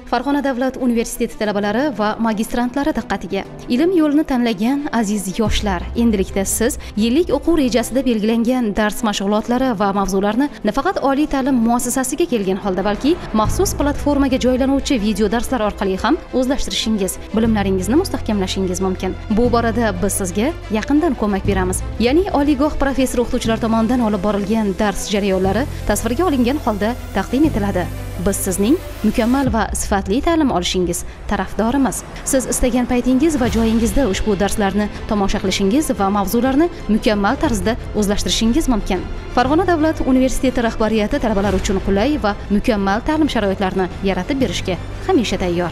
Farg'ona davlat universiteti talabalari va magistrantlari diqqatiga. Ilm yo'lini tanlagan aziz yoshlar, endilikda siz yillik o'quv rejasida belgilangan dars mashg'ulotlari va mavzularni nafaqat oliy ta'lim muassasasiga kelgan holda, balki maxsus platformaga joylanuvchi video darslar orqali ham o'zlashtirishingiz, bilimlaringizni mustahkamlashingiz mumkin. Bu borada biz sizga yaqindan ko'mak beramiz. Ya'ni oliygoh professor o'qituvchilar tomonidan olib borilgan dars jarayonlari tasvirga olingan holda taqdim etiladi. Biz sizning mukammal va sifatli ta'lim olishingiz tarafdorimiz. Siz istagan paytingiz va joyingizda ushbu darslarni tomosha qilishingiz va mavzularni mukammal tarzda o'zlashtirishingiz mumkin. Farg'ona davlat universiteti rahbariyati talabalar uchun qulay va mukammal ta'lim sharoitlarini yaratib berishga hamisha tayyor.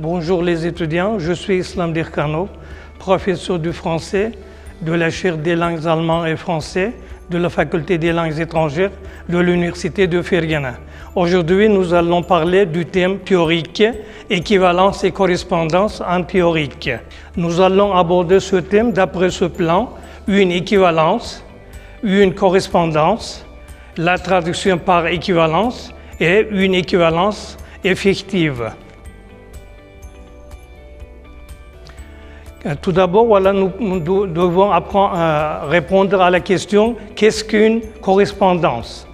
Bonjour les étudiants, je suis Islam Dirkano, professeur du français de la chaire des langues allemandes et français de la faculté des langues étrangères de l'université de Fergana. Aujourd'hui, nous allons parler du thème théorique, équivalence et correspondance en théorique. Nous allons aborder ce thème d'après ce plan: une équivalence, une correspondance, la traduction par équivalence et une équivalence effective. Tout d'abord, voilà, nous devons répondre à la question: qu'est-ce qu'une correspondance?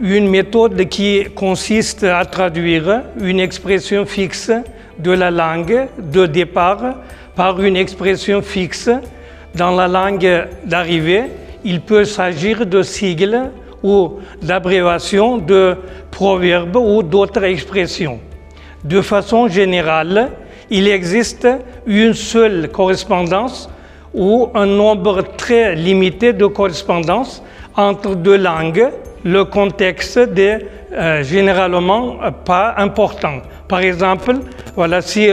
Une méthode qui consiste à traduire une expression fixe de la langue de départ par une expression fixe dans la langue d'arrivée. Il peut s'agir de sigles ou d'abréviations, de proverbes ou d'autres expressions. De façon générale, il existe une seule correspondance ou un nombre très limité de correspondances entre deux langues. Le contexte est généralement pas important. Par exemple, voilà, si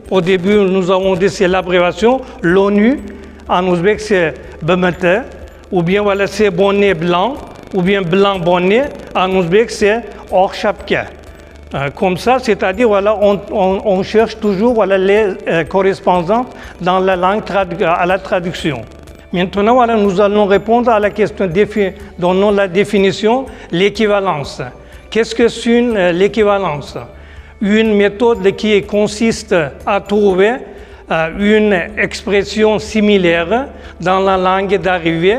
au début nous avons dit c'est l'abréviation, l'ONU, en ouzbek c'est BMT, ou bien voilà, c'est bonnet blanc, ou bien blanc bonnet, en ouzbek c'est Orshapka. Comme ça, c'est-à-dire voilà, on cherche toujours voilà, les correspondances dans la langue à la traduction. Maintenant, voilà, nous allons répondre à la question donnant la définition, l'équivalence. Qu'est-ce que c'est l'équivalence? Une méthode qui consiste à trouver une expression similaire dans la langue d'arrivée.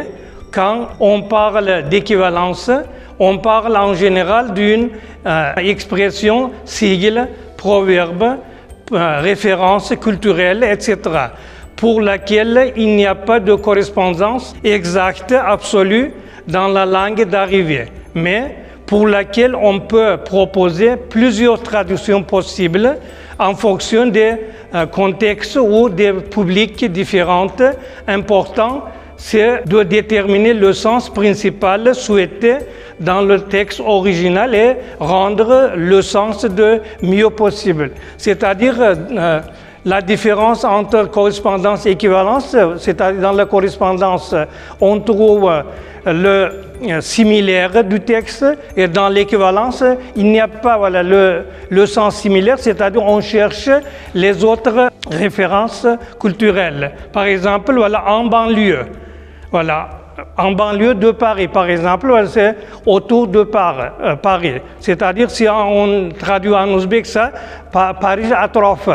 Quand on parle d'équivalence, on parle en général d'une expression, sigle, proverbe, référence culturelle, etc., pour laquelle il n'y a pas de correspondance exacte, absolue dans la langue d'arrivée, mais pour laquelle on peut proposer plusieurs traductions possibles en fonction des contextes ou des publics différents. Important, c'est de déterminer le sens principal souhaité dans le texte original et rendre le sens de mieux possible. C'est-à-dire la différence entre correspondance et équivalence, c'est-à-dire dans la correspondance, on trouve le similaire du texte, et dans l'équivalence, il n'y a pas voilà, le sens similaire, c'est-à-dire on cherche les autres références culturelles. Par exemple, voilà, en banlieue. Voilà, en banlieue de Paris, par exemple, c'est autour de Paris. C'est-à-dire, si on traduit en ouzbek ça, Paris atrof.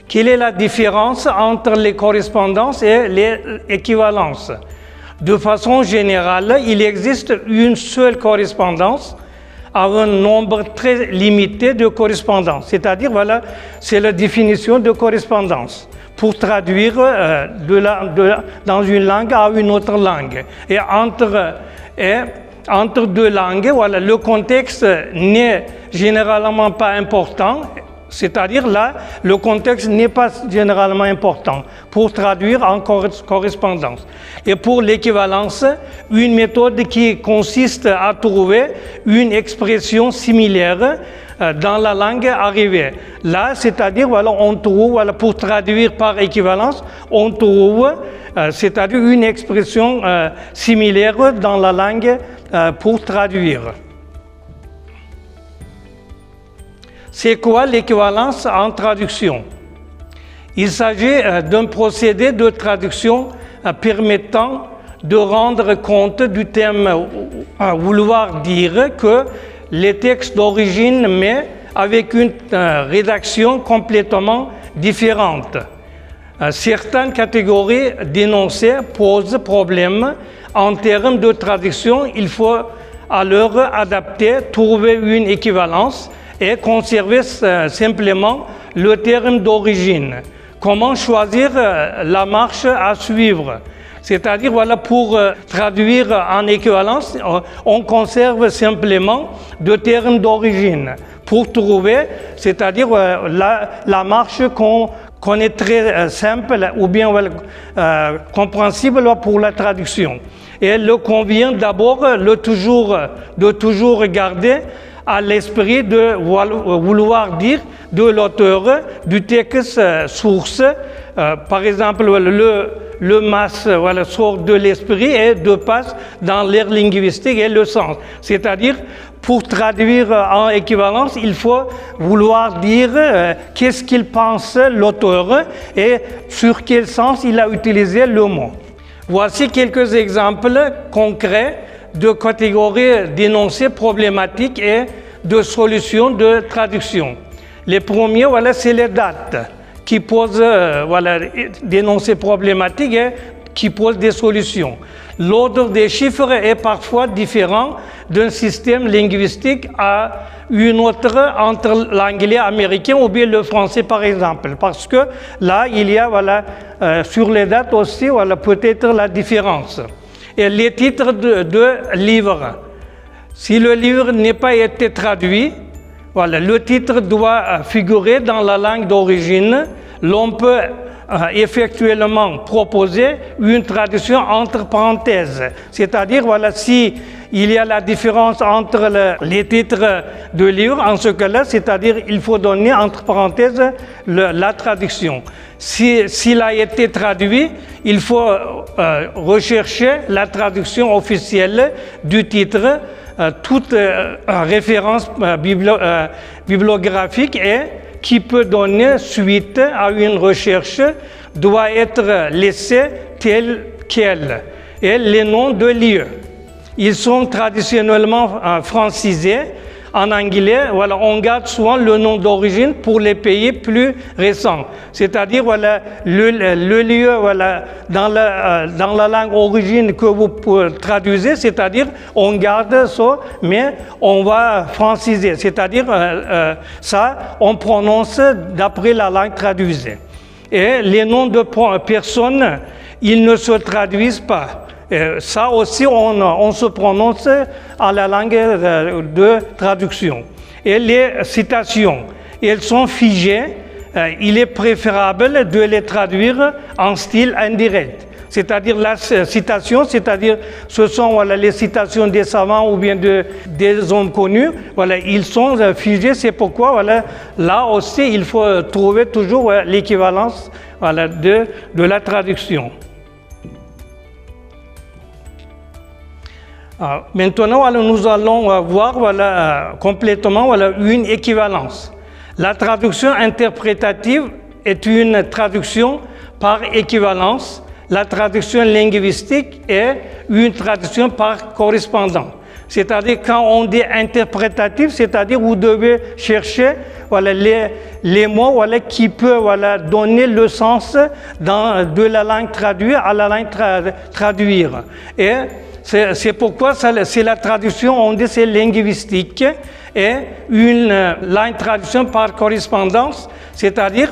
Quelle est la différence entre les correspondances et les équivalences? De façon générale, il existe une seule correspondance avec un nombre très limité de correspondances. C'est-à-dire, voilà, c'est la définition de correspondance pour traduire dans une langue à une autre langue. Et entre deux langues, voilà, le contexte n'est généralement pas important. C'est-à-dire là, le contexte n'est pas généralement important pour traduire en correspondance. Et pour l'équivalence, une méthode qui consiste à trouver une expression similaire dans la langue arrivée. Là, c'est-à-dire, voilà, on trouve, voilà, pour traduire par équivalence, on trouve, c'est-à-dire une expression similaire dans la langue pour traduire. C'est quoi l'équivalence en traduction? Il s'agit d'un procédé de traduction permettant de rendre compte du thème vouloir dire que les textes d'origine, mais avec une rédaction complètement différente. Certaines catégories d'énoncés posent problème en termes de traduction. Il faut alors adapter, trouver une équivalence et conserver simplement le terme d'origine. Comment choisir la marche à suivre? C'est-à-dire, voilà, pour traduire en équivalence, on conserve simplement le terme d'origine pour trouver, c'est-à-dire la marche qu'on est très simple ou bien compréhensible pour la traduction. Et il convient d'abord de toujours garder à l'esprit de vouloir dire de l'auteur du texte source. Par exemple, le mas sort de l'esprit et de passe dans l'air linguistique et le sens. C'est-à-dire, pour traduire en équivalence, il faut vouloir dire qu'est-ce qu'il pense l'auteur et sur quel sens il a utilisé le mot. Voici quelques exemples concrets de catégories d'énoncés problématiques et de solutions de traduction. Les premiers, c'est les dates qui posent d'énoncés problématiques et qui posent des solutions. L'ordre des chiffres est parfois différent d'un système linguistique à une autre entre l'anglais américain ou bien le français par exemple. Parce que là, il y a sur les dates aussi peut-être la différence. Et les titres de livres. Si le livre n'a pas été traduit, le titre doit figurer dans la langue d'origine. L'on peut effectuellement proposer une traduction entre parenthèses. C'est-à-dire, si il y a la différence entre les titres de livres, en ce cas-là, c'est-à-dire il faut donner entre parenthèses la traduction. S'il a été traduit, il faut rechercher la traduction officielle du titre, toute référence bibliographique et qui peut donner suite à une recherche doit être laissée telle qu'elle. Et les noms de lieux, ils sont traditionnellement francisés. En anglais, on garde souvent le nom d'origine pour les pays plus récents. C'est-à-dire, le lieu dans la langue origine que vous traduisez, c'est-à-dire, on garde ça, mais on va franciser. C'est-à-dire, ça, on prononce d'après la langue traduisée. Et les noms de personnes, ils ne se traduisent pas. Ça aussi, on se prononce à la langue de traduction. Et les citations, elles sont figées. Il est préférable de les traduire en style indirect. C'est-à-dire la citation, c'est-à-dire ce sont les citations des savants ou bien des hommes connus. Ils sont figés. C'est pourquoi là aussi, il faut trouver toujours l'équivalence de la traduction. Maintenant, nous allons voir complètement une équivalence. La traduction interprétative est une traduction par équivalence. La traduction linguistique est une traduction par correspondance. C'est-à-dire, quand on dit interprétatif, c'est-à-dire vous devez chercher les mots qui peuvent donner le sens de la langue traduite à la langue traduire. Et c'est pourquoi c'est la traduction, on dit c'est linguistique, et une langue traduction par correspondance, c'est-à-dire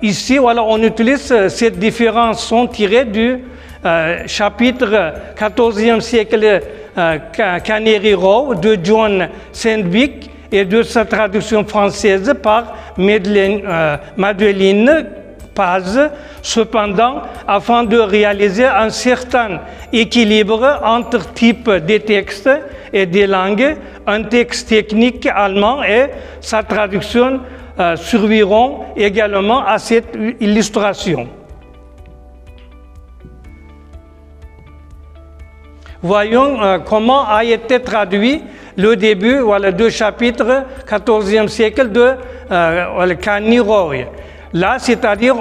ici on utilise ces différences sont tirées du chapitre 14e siècle Canary Row de John Sandbeck et de sa traduction française par Madeleine Paz. Cependant, afin de réaliser un certain équilibre entre types de textes et des langues, un texte technique allemand et sa traduction serviront également à cette illustration. Voyons comment a été traduit le début, voilà, deux chapitres, 14e siècle de Kani Roy. Là, c'est-à-dire,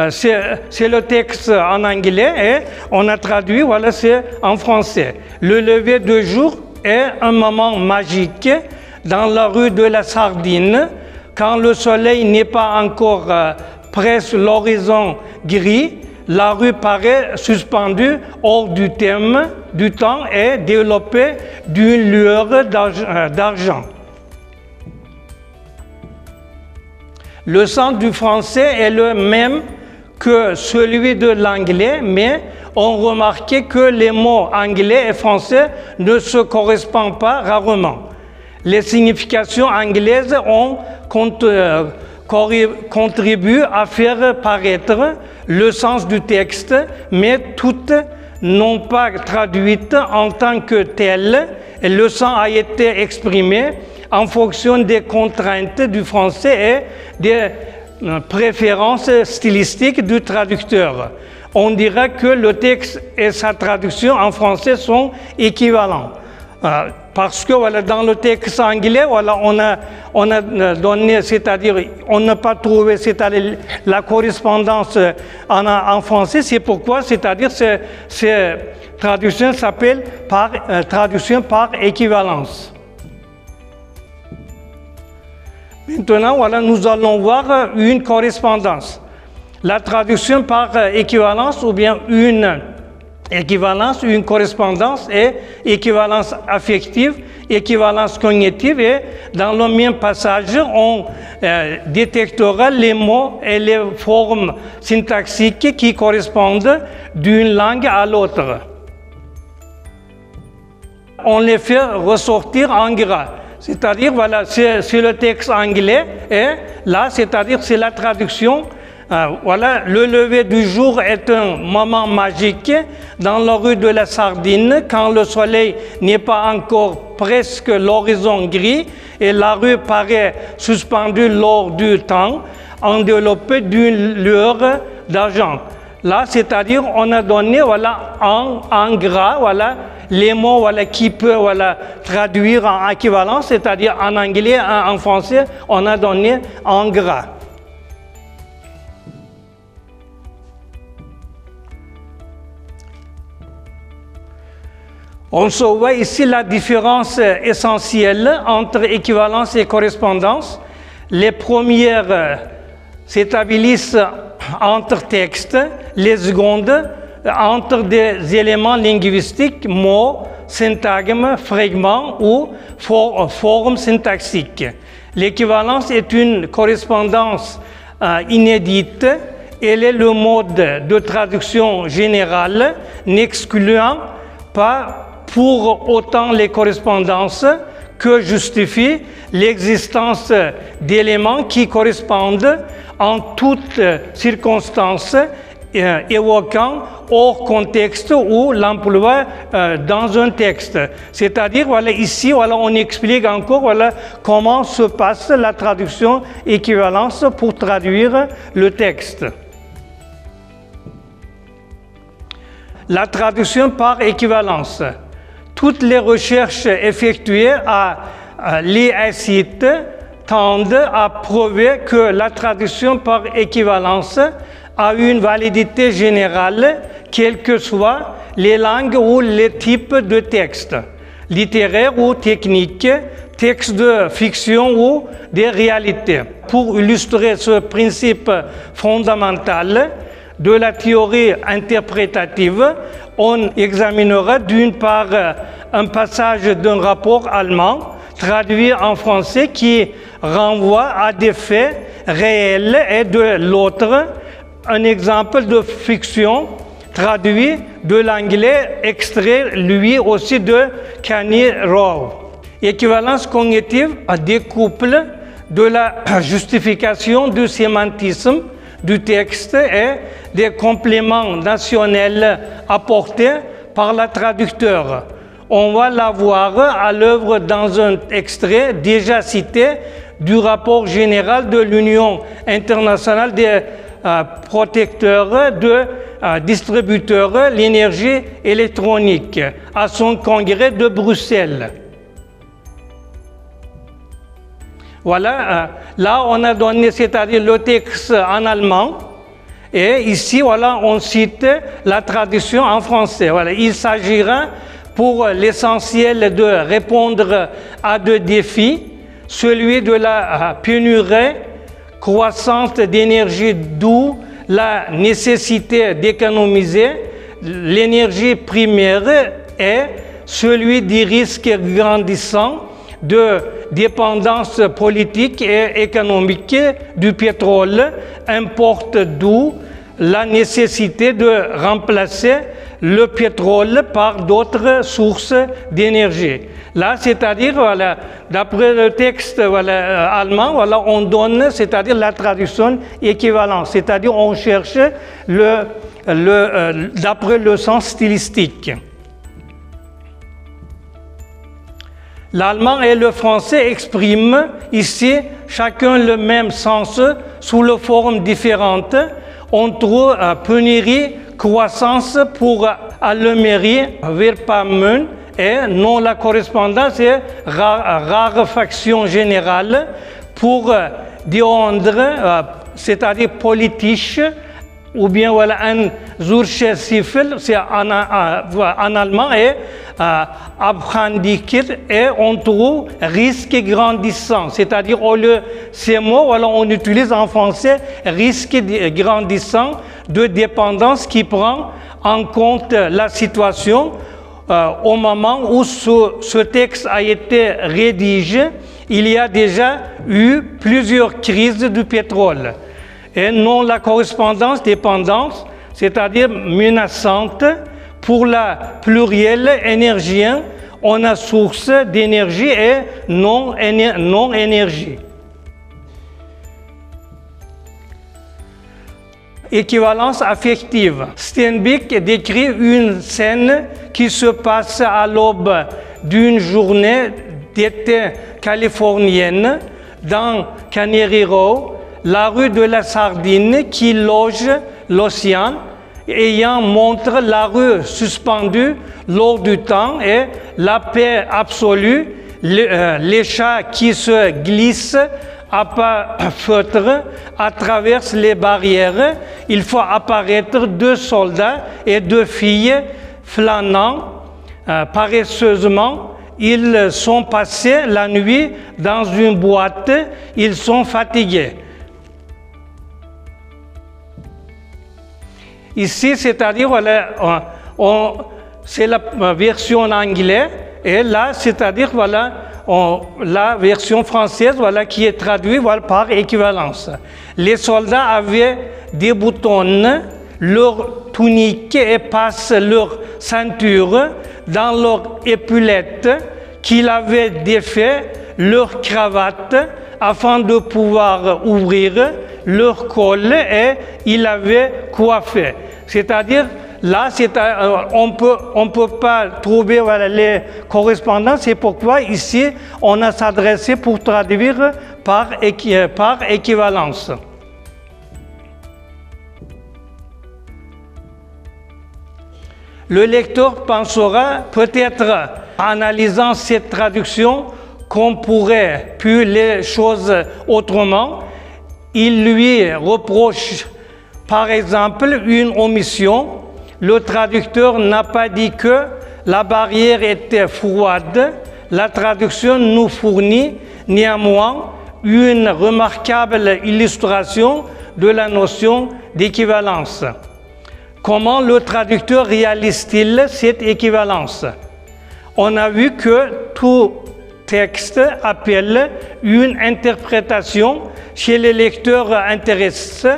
c'est le texte en anglais et on a traduit, voilà, c'est en français. Le lever de jour est un moment magique dans la rue de la Sardine, quand le soleil n'est pas encore presque l'horizon gris. La rue paraît suspendue hors du temps et développée d'une lueur d'argent. Le sens du français est le même que celui de l'anglais, mais on remarquait que les mots anglais et français ne se correspondent pas rarement. Les significations anglaises ont contribué à faire paraître le sens du texte, mais toutes n'ont pas traduit en tant que telles. Le sens a été exprimé en fonction des contraintes du français et des préférences stylistiques du traducteur. On dirait que le texte et sa traduction en français sont équivalents. Parce que voilà, dans le texte anglais, voilà, on a donné, c'est-à-dire on n'a pas trouvé, c'est-à-dire la correspondance en français. C'est pourquoi, c'est-à-dire ces traductions s'appellent traduction par équivalence. Maintenant, voilà, nous allons voir une correspondance. La traduction par équivalence ou bien une équivalence, une correspondance est équivalence affective, équivalence cognitive et dans le même passage, on détectera les mots et les formes syntaxiques qui correspondent d'une langue à l'autre. On les fait ressortir en gras. C'est-à-dire, voilà, c'est le texte anglais et là, c'est-à-dire, c'est la traduction. Voilà, le lever du jour est un moment magique dans la rue de la Sardine quand le soleil n'est pas encore presque l'horizon gris et la rue paraît suspendue lors du temps, enveloppée d'une lueur d'argent. Là, c'est-à-dire, on a donné, voilà, en gras, voilà, les mots, voilà, qui peuvent, voilà, traduire en équivalence, c'est-à-dire en anglais, en français, on a donné en gras. On se voit ici la différence essentielle entre équivalence et correspondance. Les premières s'établissent entre textes, les secondes entre des éléments linguistiques, mots, syntagmes, fragments ou formes syntaxiques. L'équivalence est une correspondance inédite. Elle est le mode de traduction générale, n'excluant pas pour autant les correspondances que justifie l'existence d'éléments qui correspondent en toutes circonstances, évoquant hors contexte ou l'emploi dans un texte. C'est-à-dire, voilà, ici, voilà, on explique encore, voilà, comment se passe la traduction équivalence pour traduire le texte. La traduction par équivalence. Toutes les recherches effectuées à l'IACIT tendent à prouver que la traduction par équivalence a une validité générale, quelles que soient les langues ou les types de textes, littéraires ou techniques, textes de fiction ou de réalité. Pour illustrer ce principe fondamental de la théorie interprétative, on examinera d'une part un passage d'un rapport allemand traduit en français qui renvoie à des faits réels et de l'autre un exemple de fiction traduit de l'anglais extrait lui aussi de Kani Roy. Équivalence cognitive découple de la justification du sémantisme du texte et des compléments nationnels apportés par le traducteur. On va la voir à l'œuvre dans un extrait déjà cité du rapport général de l'Union internationale des protecteurs de distributeurs l'énergie électronique à son congrès de Bruxelles. Voilà, là on a donné, c'est-à-dire le texte en allemand, et ici, voilà, on cite la traduction en français. Voilà, il s'agira pour l'essentiel de répondre à deux défis, celui de la pénurie croissante d'énergie, d'où la nécessité d'économiser l'énergie primaire, et celui des risques grandissants de dépendance politique et économique du pétrole importe, d'où la nécessité de remplacer le pétrole par d'autres sources d'énergie. Là, c'est-à-dire, voilà, d'après le texte allemand, voilà, on donne, c'est-à-dire la traduction équivalente, c'est-à-dire on cherche d'après le sens stylistique. L'allemand et le français expriment ici chacun le même sens sous les formes différentes. On trouve pénurie, croissance pour allumerie, verpammen, et non la correspondance est raréfaction générale pour diondre, c'est-à-dire politische, ou bien voilà, un Zurchesiffel, c'est en allemand, et abhandiker, et on trouve risque grandissant, c'est-à-dire au lieu de ces mots, voilà, on utilise en français risque grandissant de dépendance qui prend en compte la situation au moment où ce texte a été rédigé. Il y a déjà eu plusieurs crises du pétrole. Et non la correspondance dépendance, c'est-à-dire menaçante pour la plurielle énergien, on a source d'énergie et non énergie. Équivalence affective. Steinbeck décrit une scène qui se passe à l'aube d'une journée d'été californienne dans Canary Row, la rue de la Sardine qui loge l'océan, ayant montre la rue suspendue lors du temps et la paix absolue, les chats qui se glissent à pas feutre à travers les barrières. Il faut apparaître deux soldats et deux filles flânant paresseusement. Ils sont passés la nuit dans une boîte, ils sont fatigués. Ici, c'est-à-dire, voilà, c'est la version en anglais, et là, c'est-à-dire, voilà, la version française, voilà, qui est traduite, voilà, par équivalence. Les soldats avaient déboutonnent leur tunique et passent leur ceinture dans leur épaulette, qu'ils avaient défait leur cravate afin de pouvoir ouvrir leur col, et ils avaient coiffé. C'est-à-dire, là, on peut pas trouver, voilà, les correspondances, c'est pourquoi ici, on a s'adressé pour traduire par équivalence. Le lecteur pensera peut-être, en analysant cette traduction, qu'on pourrait pu les choses autrement. Il lui reproche, par exemple, une omission. Le traducteur n'a pas dit que la barrière était froide. La traduction nous fournit néanmoins une remarquable illustration de la notion d'équivalence. Comment le traducteur réalise-t-il cette équivalence? On a vu que tout texte appelle une interprétation chez les lecteurs intéressés.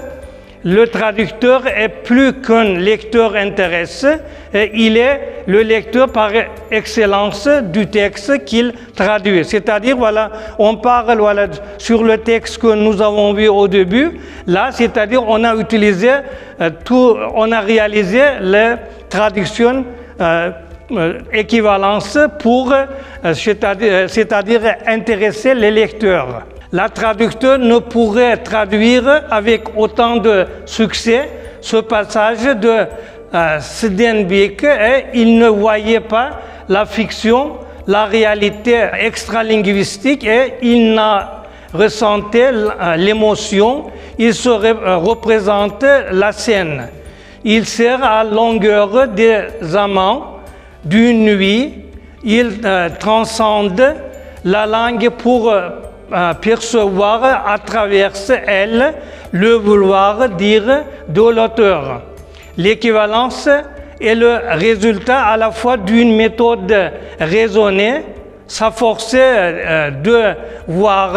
Le traducteur est plus qu'un lecteur intéressé, il est le lecteur par excellence du texte qu'il traduit. C'est-à-dire, voilà, on parle, voilà, sur le texte que nous avons vu au début. Là, c'est-à-dire, on a utilisé on a réalisé les traductions équivalence pour, c'est-à-dire intéresser les lecteurs. La traducteur ne pourrait traduire avec autant de succès ce passage de Steinbeck, et il ne voyait pas la fiction, la réalité extralinguistique, et il n'a ressentait l'émotion, il se représente la scène. Il sert à longueur des amants d'une nuit. Il transcende la langue pour percevoir à travers elle le vouloir dire de l'auteur. L'équivalence est le résultat à la fois d'une méthode raisonnée, s'efforcer de voir,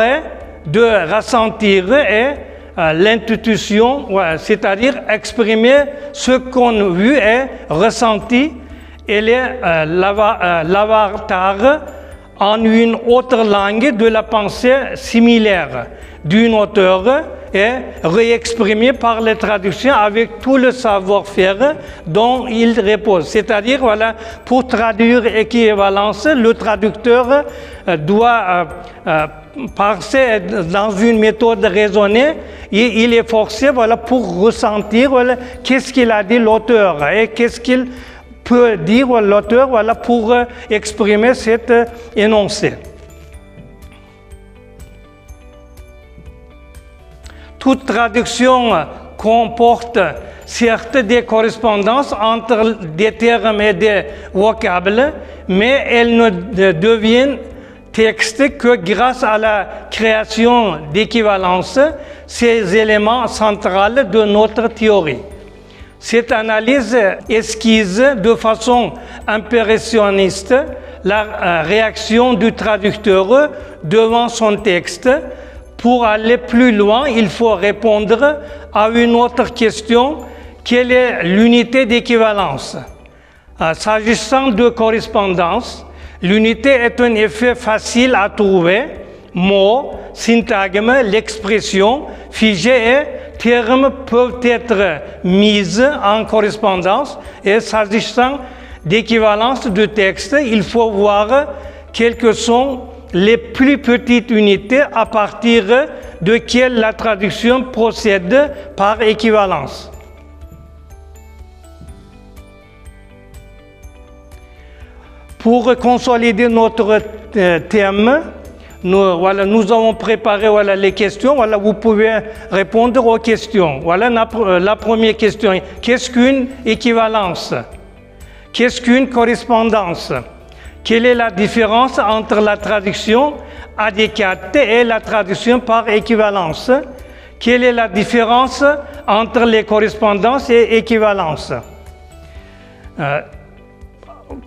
de ressentir, et l'intuition, c'est-à-dire exprimer ce qu'on a vu et ressenti, et l'avatar en une autre langue de la pensée similaire d'un auteur et réexprimé par les traductions avec tout le savoir-faire dont il repose. C'est-à-dire, voilà, pour traduire équivalence, le traducteur doit passer dans une méthode raisonnée et il est forcé, voilà, pour ressentir, voilà, qu'est-ce qu'il a dit l'auteur et qu'est-ce qu'il peut dire l'auteur, voilà, pour exprimer cet énoncé. Toute traduction comporte certes des correspondances entre des termes et des vocables, mais elle ne devient texte que grâce à la création d'équivalence, ces éléments centraux de notre théorie. Cette analyse esquisse de façon impressionniste la réaction du traducteur devant son texte. Pour aller plus loin, il faut répondre à une autre question: quelle est l'unité d'équivalence? S'agissant de correspondance, l'unité est un effet facile à trouver. Mots, syntagmes, l'expression figée et termes peuvent être mis en correspondance. Et s'agissant d'équivalence de texte, il faut voir quelles sont les plus petites unités à partir de quelles la traduction procède par équivalence. Pour consolider notre thème, nous avons préparé, voilà, les questions. Voilà, vous pouvez répondre aux questions. Voilà la première question. Qu'est-ce qu'une équivalence? Qu'est-ce qu'une correspondance? Quelle est la différence entre la traduction adéquate et la traduction par équivalence? Quelle est la différence entre les correspondances et équivalences?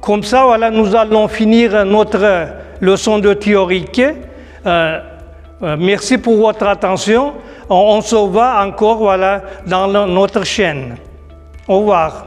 Comme ça, voilà, nous allons finir notre leçon de théorique. Merci pour votre attention. On se voit encore, voilà, dans notre chaîne. Au revoir.